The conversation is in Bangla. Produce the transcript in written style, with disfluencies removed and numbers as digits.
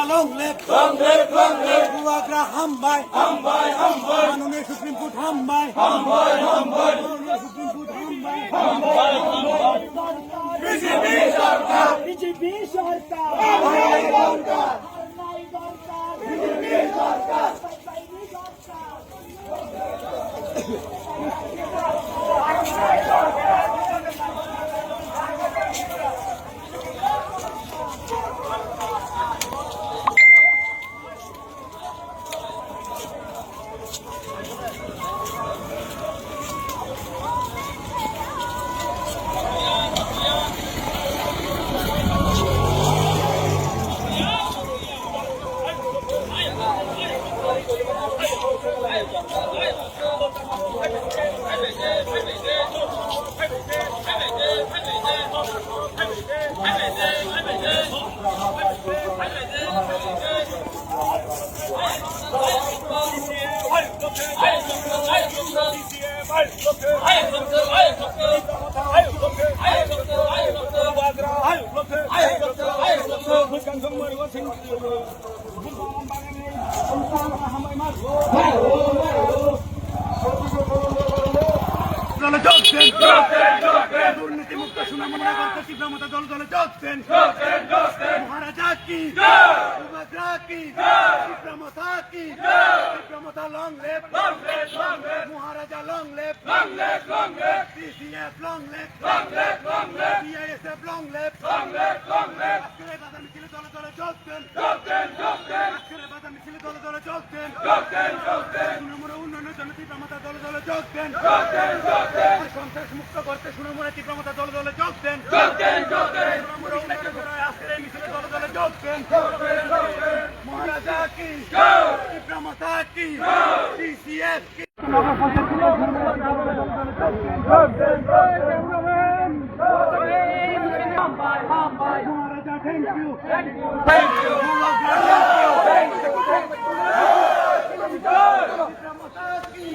long live, long live, long live. Buagra Hambai, Hambai, Hambai. Manune Supreme Court Hambai, Hambai, Hambai. Manune Supreme Court Hambai, Hambai, Hambai. BJP Sarkar, BJP Sarkar, Hambai Sarkar, Hambai Sarkar, BJP Sarkar, দুর্নীতিমুক্ত সুনামনা করতে তীব্রমতা দল দলে যোগছেন মহারাজা কি সুভদ্রা কি তীব্রমতা কি তীব্রমতা long live Maharaja long live CCF long live BISF long live আজকের বাধা মিছিলে দলে দলে যোগছেন আজকের বাধা মিছিলে দলে দলে যোগছেন সুনামনা উন্নয়নের জন্য তীব্রমতা দলে দলে যোগছেন সন্ত্রাস মুক্ত করতে সুনামনা তীব্রমতা দলে দলে যোগছেন আজকের এই মিছিলে দলে দলে যোগছেন মহারাজা কি তীব্রমতা কি সিসিএফ কি মহারাজা থ্যাংক ইউ তীব্রমতা কি